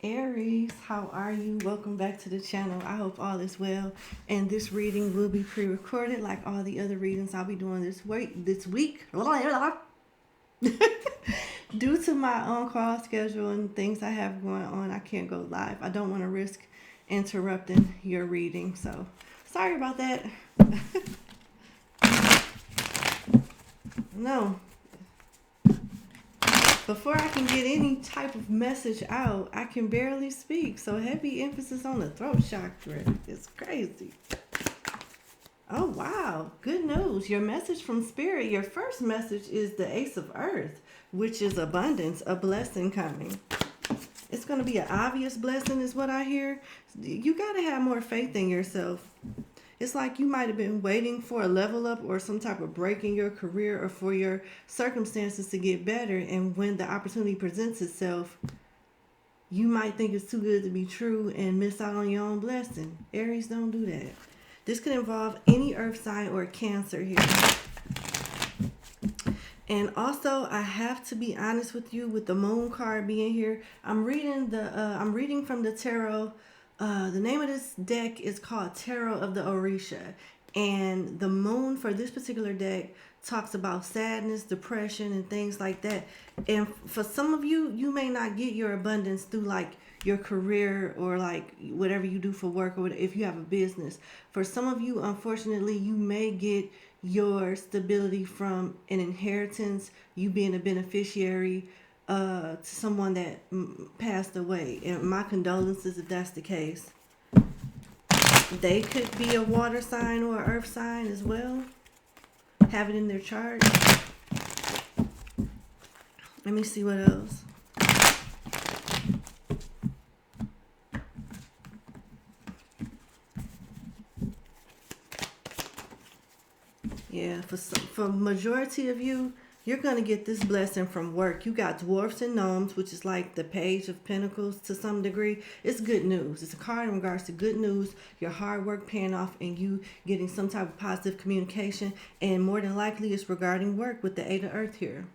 Aries, how are you? Welcome back to the channel. I hope all is well. And this reading will be pre-recorded like all the other readings I'll be doing this week. Due to my on-call schedule and things I have going on, I can't go live. I don't want to risk interrupting your reading. So, sorry about that. No. Before I can get any type of message out, I can barely speak. So heavy emphasis on the throat chakra. It's crazy. Oh, wow. Good news. Your message from Spirit, your first message is the Ace of Earth, which is abundance, a blessing coming. It's going to be an obvious blessing is what I hear. You got to have more faith in yourself. It's like you might have been waiting for a level up or some type of break in your career or for your circumstances to get better. And when the opportunity presents itself, you might think it's too good to be true and miss out on your own blessing. Aries, don't do that. This could involve any earth sign or Cancer here. And also, I have to be honest with you with the moon card being here. I'm reading from the tarot. The name of this deck is called Tarot of the Orisha. And the moon for this particular deck talks about sadness, depression, and things like that. And for some of you, you may not get your abundance through like your career or like whatever you do for work or if you have a business. For some of you, unfortunately, you may get your stability from an inheritance, you being a beneficiary to someone that passed away. And my condolences if that's the case. They could be a water sign or earth sign as well. Have it in their chart. Let me see what else. Yeah, for majority of you, you're going to get this blessing from work. You got dwarfs and gnomes, which is like the Page of Pentacles to some degree. It's good news. It's a card in regards to good news, your hard work paying off, and you getting some type of positive communication. And more than likely, it's regarding work with the Eight of Earth here.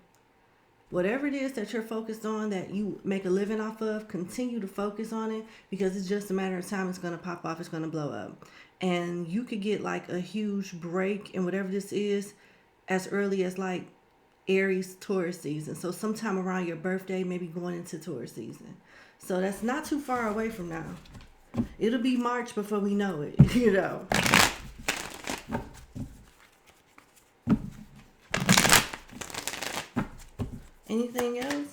Whatever it is that you're focused on, that you make a living off of, continue to focus on it because it's just a matter of time. It's going to pop off. It's going to blow up. And you could get like a huge break in whatever this is as early as like Aries Taurus season. So sometime around your birthday, maybe going into Taurus season. So that's not too far away from now. It'll be March before we know it, you know. Anything else?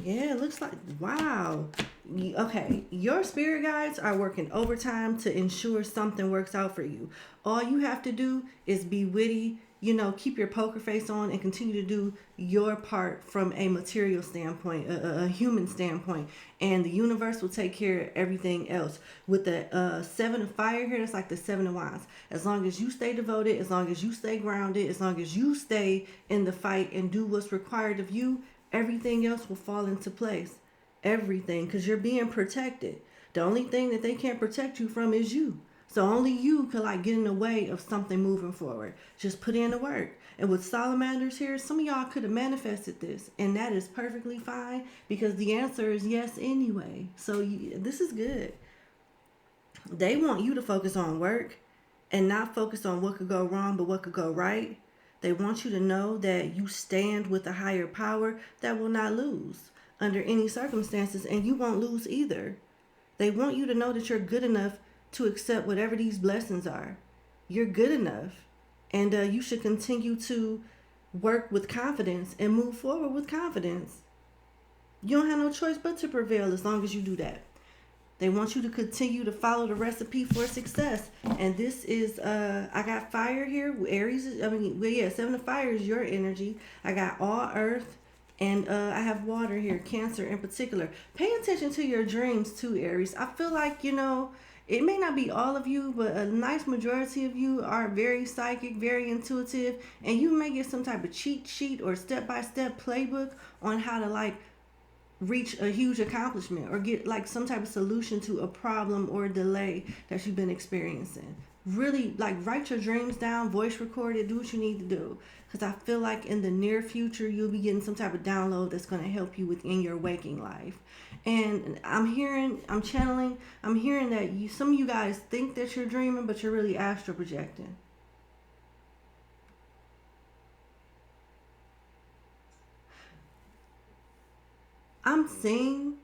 Yeah, it looks like, wow. Okay, your spirit guides are working overtime to ensure something works out for you. All you have to do is be witty, you know, keep your poker face on and continue to do your part from a material standpoint, a human standpoint. And the universe will take care of everything else. With the Seven of Fire here, it's like the Seven of Wands. As long as you stay devoted, as long as you stay grounded, as long as you stay in the fight and do what's required of you, everything else will fall into place. Everything, because you're being protected. The only thing that they can't protect you from is you. So only you could like get in the way of something moving forward. Just put in the work. And with salamanders here, some of y'all could have manifested this. And that is perfectly fine because the answer is yes anyway. So this is good. They want you to focus on work and not focus on what could go wrong, but what could go right. They want you to know that you stand with a higher power that will not lose under any circumstances, and you won't lose either. They want you to know that you're good enough to accept whatever these blessings are. You're good enough, and you should continue to work with confidence and move forward with confidence. You don't have no choice but to prevail as long as you do that. They want you to continue to follow the recipe for success. And this is, I got fire here. Aries, Seven of Fire is your energy. I got all earth. And I have water here, Cancer in particular. Pay attention to your dreams too, Aries. I feel like, you know, it may not be all of you, but a nice majority of you are very psychic, very intuitive. And you may get some type of cheat sheet or step-by-step playbook on how to like reach a huge accomplishment or get like some type of solution to a problem or a delay that you've been experiencing. really like write your dreams down, voice record it, do what you need to do. Because I feel like in the near future, you'll be getting some type of download that's going to help you within your waking life. And I'm channeling, I'm hearing that some of you guys think that you're dreaming, but you're really astral projecting. I'm seeing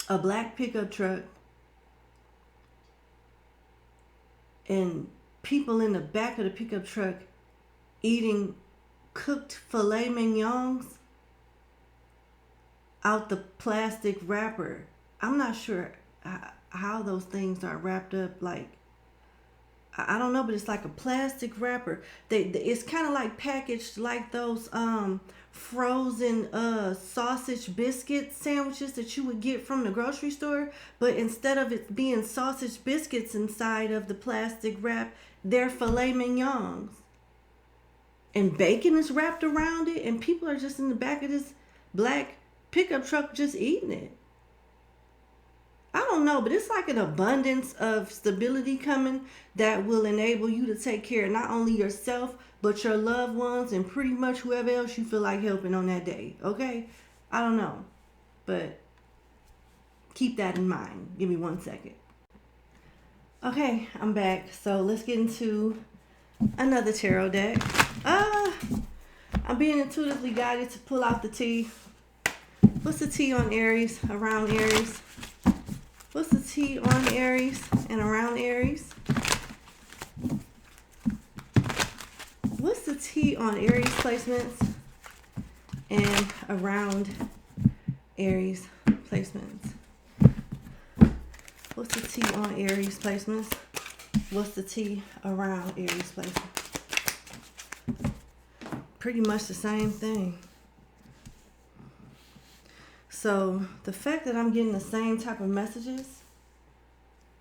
a black pickup truck and people in the back of the pickup truck eating cooked filet mignons out the plastic wrapper. I'm not sure how those things are wrapped up. Like, I don't know, but it's like a plastic wrapper. It's kind of like packaged like those frozen sausage biscuit sandwiches that you would get from the grocery store, but instead of it being sausage biscuits inside of the plastic wrap, they're filet mignons. And bacon is wrapped around it, and people are just in the back of this black pickup truck just eating it. I don't know, but it's like an abundance of stability coming that will enable you to take care of not only yourself, but your loved ones and pretty much whoever else you feel like helping on that day. Okay? I don't know, but keep that in mind. Give me 1 second. Okay, I'm back. So let's get into another tarot deck. I'm being intuitively guided to pull out the T. What's the T on Aries, around Aries? What's the T on Aries and around Aries? What's the T on Aries placements and around Aries placements? What's the T on Aries placements? What's the T around Aries placements? Pretty much the same thing. So the fact that I'm getting the same type of messages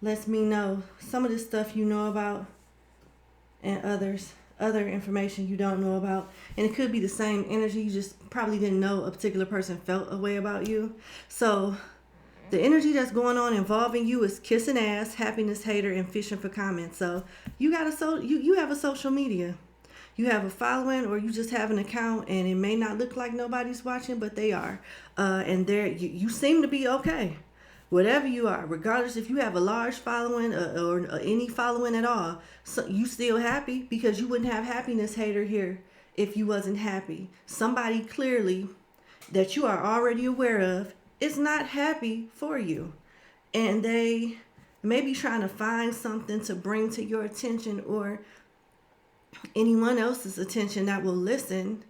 lets me know some of this stuff you know about and other information you don't know about. And it could be the same energy, you just probably didn't know a particular person felt a way about you. So the energy that's going on involving you is kissing ass, happiness hater, and fishing for comments. So you have a social media. You have a following, or you just have an account, and it may not look like nobody's watching, but they are. And you seem to be okay. Whatever you are, regardless if you have a large following or any following at all, so you still happy, because you wouldn't have happiness hater here if you wasn't happy. Somebody clearly that you are already aware of is not happy for you. And they may be trying to find something to bring to your attention or anyone else's attention that will listen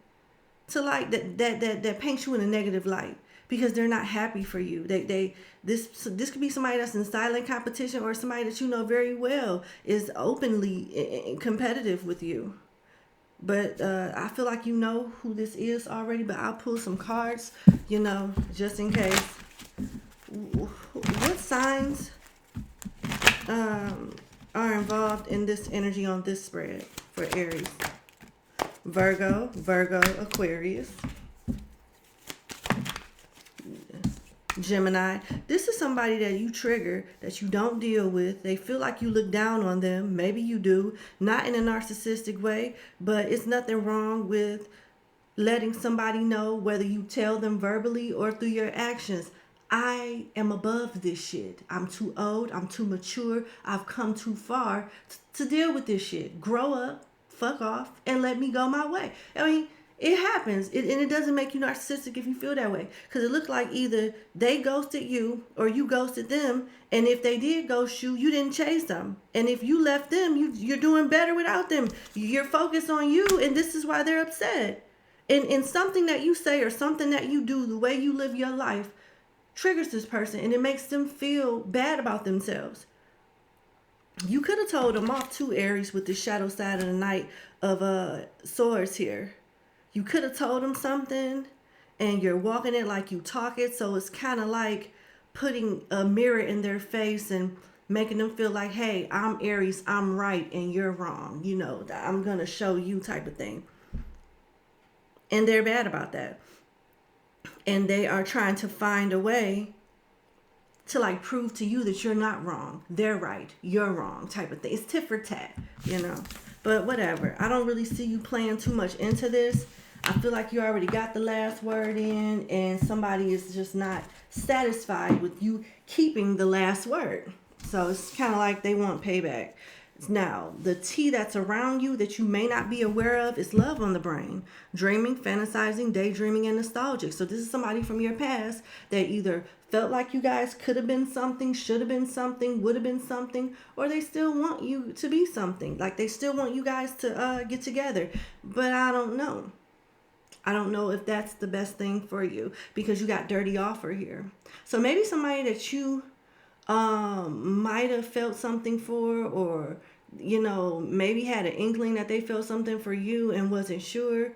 to, like, that paints you in a negative light because they're not happy for you. This could be somebody that's in silent competition, or somebody that you know very well is openly competitive with you. But I feel like you know who this is already, but I'll pull some cards, just in case. What signs are involved in this energy on this spread for Aries? Virgo, Aquarius, Gemini. This is somebody that you trigger, that you don't deal with. They feel like you look down on them. Maybe you do. Not in a narcissistic way, but it's nothing wrong with letting somebody know, whether you tell them verbally or through your actions, I am above this shit. I'm too old. I'm too mature. I've come too far to deal with this shit. Grow up, fuck off, and let me go my way. I mean, it happens. And it doesn't make you narcissistic if you feel that way. Because it looked like either they ghosted you or you ghosted them. And if they did ghost you, you didn't chase them. And if you left them, you're doing better without them. You're focused on you, and this is why they're upset. And something that you say or something that you do, the way you live your life, triggers this person, and it makes them feel bad about themselves. You could have told them off too, Aries, with the shadow side of the Knight of Swords here. You could have told them something, and you're walking it like you talk it, so it's kind of like putting a mirror in their face and making them feel like, hey, I'm Aries, I'm right, and you're wrong. I'm going to show you type of thing. And they're bad about that. And they are trying to find a way to like prove to you that you're not wrong. They're right. You're wrong type of thing. It's tit for tat, you know. But whatever. I don't really see you playing too much into this. I feel like you already got the last word in, and somebody is just not satisfied with you keeping the last word. So it's kind of like they want payback. Now, the tea that's around you that you may not be aware of is love on the brain. Dreaming, fantasizing, daydreaming, and nostalgic. So this is somebody from your past that either felt like you guys could have been something, should have been something, would have been something, or they still want you to be something. Like they still want you guys to get together. But I don't know. I don't know if that's the best thing for you because you got dirty offer here. So maybe somebody that you might have felt something for, or you know, maybe had an inkling that they felt something for you and wasn't sure.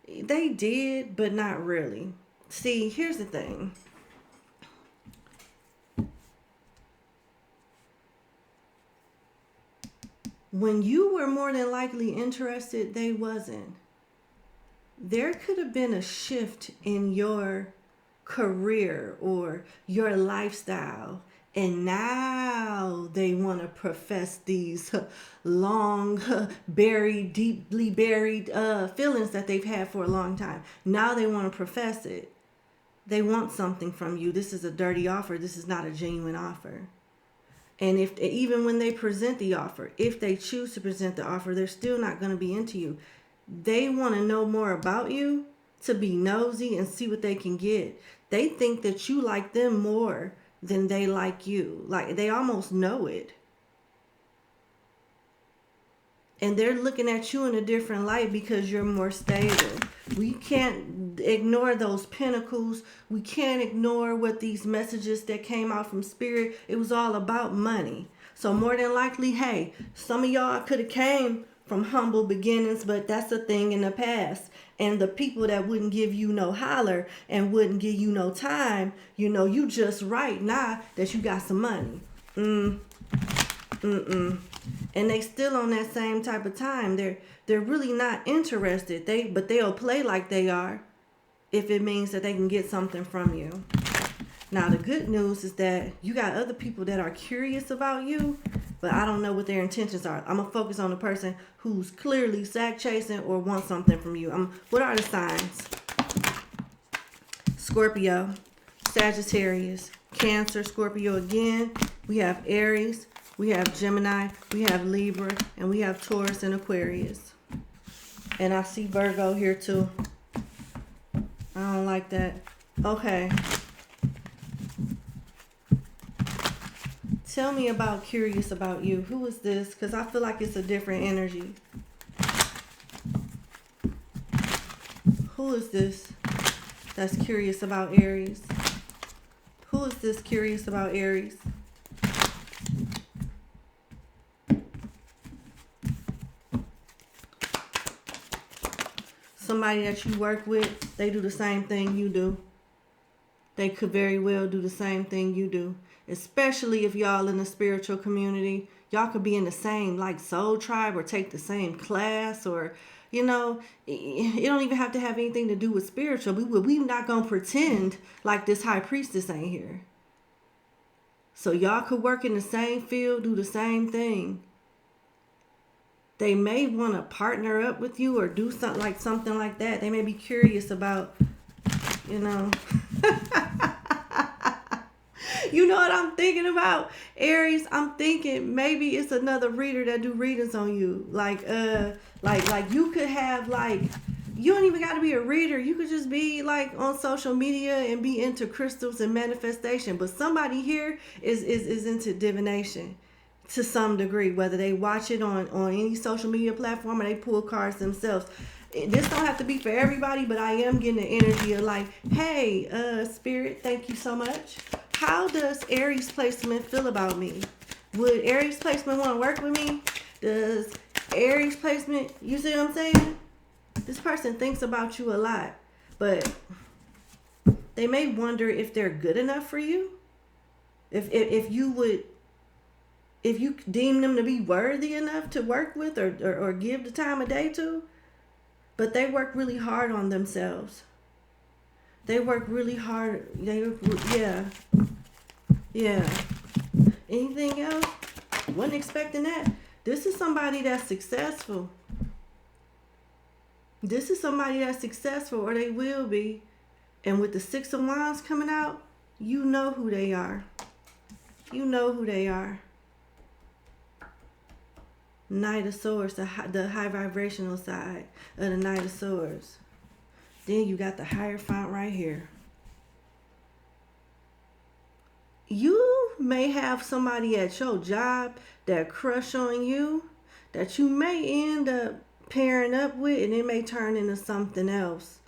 They did, but not really. See, here's the thing. When you were more than likely interested, they wasn't. There could have been a shift in your career or your lifestyle, and now they want to profess these long buried, deeply buried feelings that they've had for a long time. Now they want to profess it. They want something from you. This is a dirty offer. This is not a genuine offer. And if even when they present the offer, if they choose to present the offer, they're still not going to be into you. They want to know more about you, to be nosy and see what they can get. They think that you like them more than they like you. Like they almost know it. And they're looking at you in a different light because you're more stable. We can't ignore those pinnacles. We can't ignore what these messages that came out from Spirit. It was all about money. So more than likely, hey, some of y'all could have came from humble beginnings, but that's a thing in the past. And the people that wouldn't give you no holler and wouldn't give you no time, you know, you just right now that you got some money. And they still on that same type of time. They're really not interested. But they'll play like they are if it means that they can get something from you. Now the good news is that you got other people that are curious about you, but I don't know what their intentions are. I'm gonna focus on the person who's clearly sack chasing or wants something from you. What are the signs? Scorpio, Sagittarius, Cancer, Scorpio again. We have Aries, we have Gemini, we have Libra, and we have Taurus and Aquarius. And I see Virgo here too. I don't like that. Okay. Tell me about curious about you. Who is this? Because I feel like it's a different energy. Who is this that's curious about Aries? Who is this curious about Aries? Somebody that you work with, they do the same thing you do. They could very well do the same thing you do. Especially if y'all in the spiritual community. Y'all could be in the same like soul tribe or take the same class, or you know, it don't even have to have anything to do with spiritual. We not gonna pretend like this high priestess ain't here. So y'all could work in the same field, do the same thing. They may want to partner up with you or do something like that. They may be curious about, you know. You know what I'm thinking about, Aries? I'm thinking maybe it's another reader that do readings on you. Like you could have you don't even got to be a reader. You could just be like on social media and be into crystals and manifestation. But somebody here is into divination to some degree, whether they watch it on any social media platform or they pull cards themselves. This don't have to be for everybody, but I am getting the energy of like, hey, Spirit, thank you so much. How does Aries placement feel about me? Would Aries placement want to work with me? Does Aries placement, you see what I'm saying? This person thinks about you a lot, but they may wonder if they're good enough for you. If you deem them to be worthy enough to work with or give the time of day to. But they work really hard on themselves. They work really hard. Yeah. Yeah. Anything else? Wasn't expecting that. This is somebody that's successful. This is somebody that's successful, or they will be. And with the Six of Wands coming out, you know who they are. You know who they are. Knight of Swords, the high vibrational side of the Knight of Swords. Then you got the Hierophant right here. You may have somebody at your job that crush on you, that you may end up pairing up with, and it may turn into something else.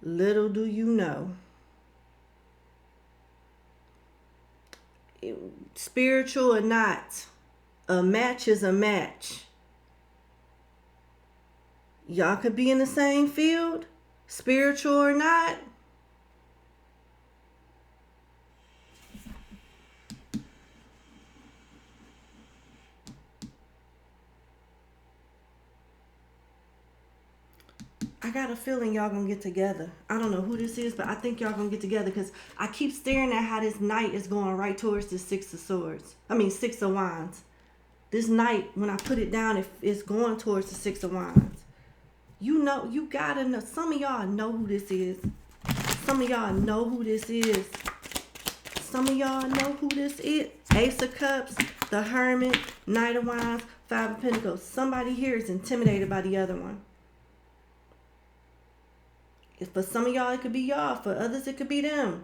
Little do you know. Spiritual or not, a match is a match. Y'all could be in the same field, spiritual or not. I got a feeling y'all gonna get together. I don't know who this is, but I think y'all gonna get together because I keep staring at how this knight is going right towards the Six of Swords. Six of Wands. This knight, when I put it down, it's going towards the Six of Wands. You know, you gotta know. Some of y'all know who this is. Some of y'all know who this is. Some of y'all know who this is. Ace of Cups, the Hermit, Knight of Wands, Five of Pentacles. Somebody here is intimidated by the other one. For some of y'all, it could be y'all. For others, it could be them.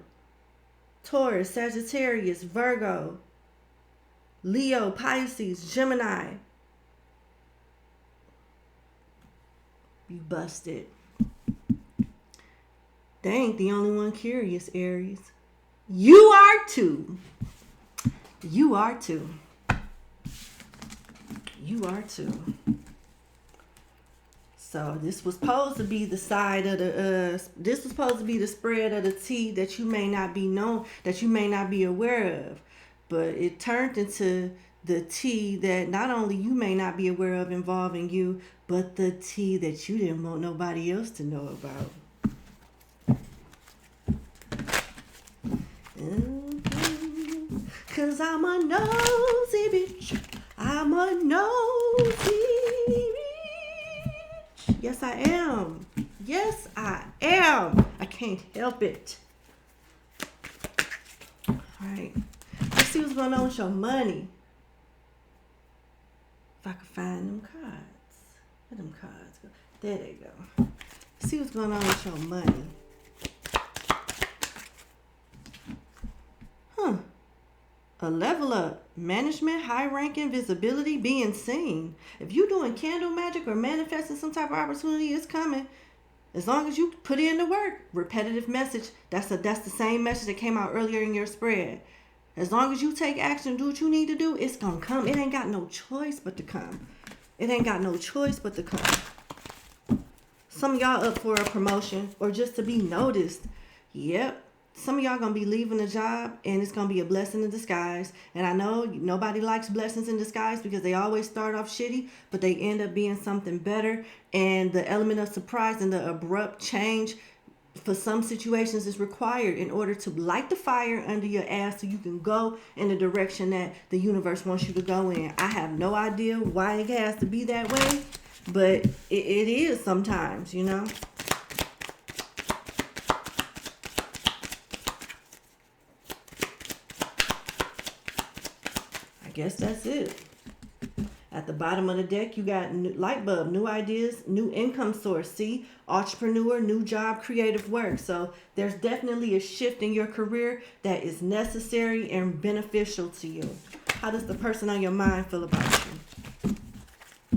Taurus, Sagittarius, Virgo, Leo, Pisces, Gemini. You busted. They ain't the only one curious, Aries. You are too. You are too. You are too. So this was supposed to be the side of the this was supposed to be the spread of the tea that you may not be known, that you may not be aware of. But it turned into the tea that not only you may not be aware of involving you, but the tea that you didn't want nobody else to know about. Cause I'm a nosy bitch. I'm a nosy bitch. Yes, I am. Yes, I am. I can't help it. All right. Let's see what's going on with your money. If I can find them cards. Where them cards go? There they go. Let's see what's going on with your money. A level up. Management, high ranking, visibility, being seen. If you're doing candle magic or manifesting some type of opportunity, it's coming. As long as you put in the work. Repetitive message. That's the same message that came out earlier in your spread. As long as you take action and do what you need to do, it's going to come. It ain't got no choice but to come. It ain't got no choice but to come. Some of y'all up for a promotion or just to be noticed. Yep. Some of y'all going to be leaving a job and it's going to be a blessing in disguise. And I know nobody likes blessings in disguise because they always start off shitty, but they end up being something better. And the element of surprise and the abrupt change for some situations is required in order to light the fire under your ass so you can go in the direction that the universe wants you to go in. I have no idea why it has to be that way, but it is sometimes, you know. Guess that's it. At the bottom of the deck, you got light bulb, new ideas, new income source. See, entrepreneur, new job, creative work. So there's definitely a shift in your career that is necessary and beneficial to you. How does the person on your mind feel about you?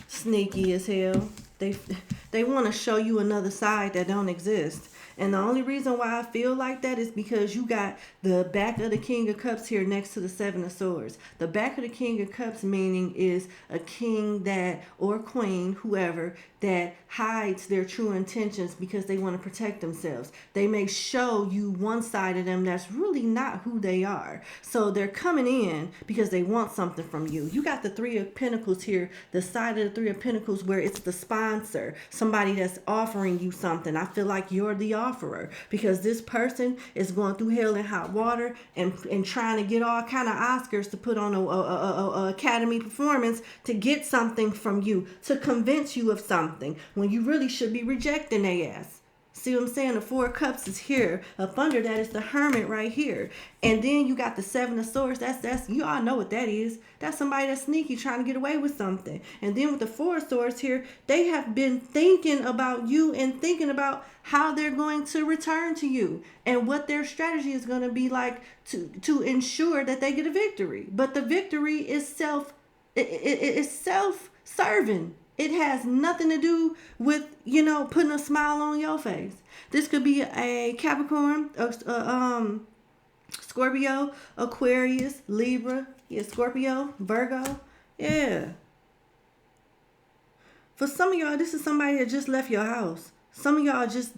Sneaky as hell. They want to show you another side that don't exist. And the only reason why I feel like that is because you got the back of the King of Cups here next to the Seven of Swords. The back of the King of Cups meaning is a king that, or queen, whoever, that hides their true intentions because they want to protect themselves. They may show you one side of them that's really not who they are. So they're coming in because they want something from you. You got the Three of Pentacles here, the side of the Three of Pentacles where it's the sponsor, somebody that's offering you something. I feel like you're the offerer because this person is going through hell and hot water and trying to get all kind of Oscars to put on a Academy performance to get something from you, to convince you of something when you really should be rejecting their ass. See what I'm saying? The Four of Cups is here. Up under that is the Hermit right here. And then you got the Seven of Swords. That's you all know what that is. That's somebody that's sneaky trying to get away with something. And then with the Four of Swords here, they have been thinking about you and thinking about how they're going to return to you and what their strategy is going to be like to ensure that they get a victory. But the victory is self-serving. It has nothing to do with, putting a smile on your face. This could be a Capricorn, Scorpio, Aquarius, Libra, Scorpio, Virgo. Yeah. For some of y'all, this is somebody that just left your house. Some of y'all just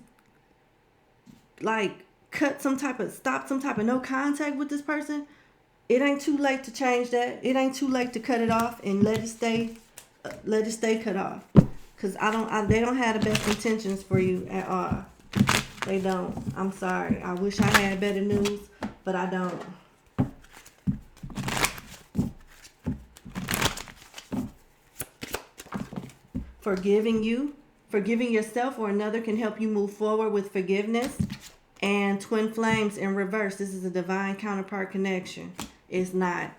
like stop some type of no contact with this person. It ain't too late to change that. It ain't too late to cut it off and let it stay cut off, because they don't have the best intentions for you at all. They don't. I'm sorry. I wish I had better news, but I don't. Forgiving yourself or another can help you move forward with forgiveness. And twin flames in reverse. This is a divine counterpart connection. It's not.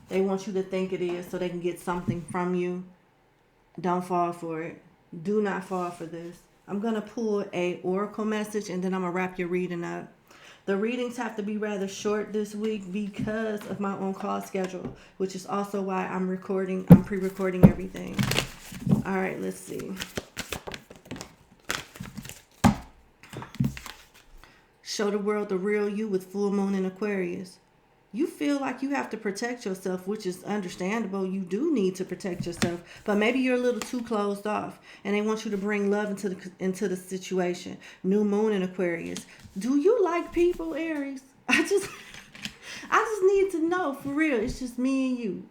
They want you to think it is so they can get something from you. Don't fall for it. Do not fall for this. I'm going to pull a oracle message and then I'm going to wrap your reading up. The readings have to be rather short this week because of my own call schedule, which is also why I'm pre-recording everything. All right, let's see. Show the world the real you with full moon in Aquarius. You feel like you have to protect yourself, which is understandable. You do need to protect yourself, but maybe you're a little too closed off and they want you to bring love into the situation. New moon in Aquarius. Do you like people, Aries? I just need to know, for real. It's just me and you.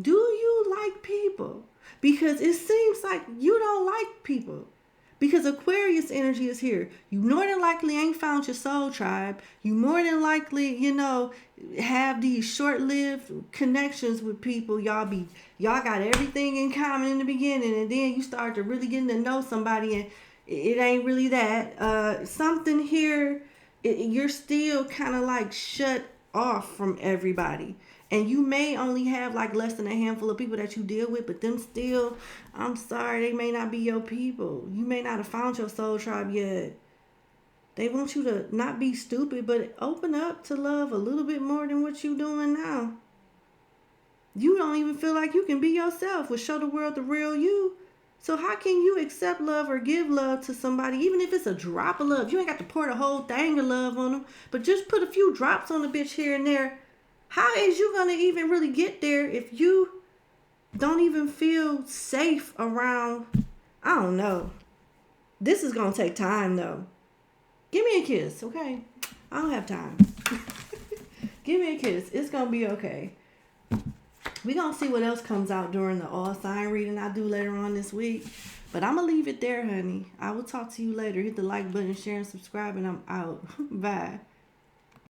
Do you like people? Because it seems like you don't like people. Because Aquarius energy is here. You more than likely ain't found your soul tribe. You more than likely, have these short-lived connections with people. Y'all got everything in common in the beginning, and then you start to really getting to know somebody, and it ain't really that. Something here, you're still kind of like shut off from everybody. And you may only have like less than a handful of people that you deal with, but them still, I'm sorry, they may not be your people. You may not have found your soul tribe yet. They want you to not be stupid, but open up to love a little bit more than what you're doing now. You don't even feel like you can be yourself, which show the world the real you. So how can you accept love or give love to somebody, even if it's a drop of love? You ain't got to pour the whole thing of love on them, but just put a few drops on the bitch here and there. How is you going to even really get there if you don't even feel safe around? I don't know. This is going to take time, though. Give me a kiss, okay? I don't have time. Give me a kiss. It's going to be okay. We're going to see what else comes out during the all sign reading I do later on this week. But I'm going to leave it there, honey. I will talk to you later. Hit the like button, share, and subscribe, and I'm out. Bye.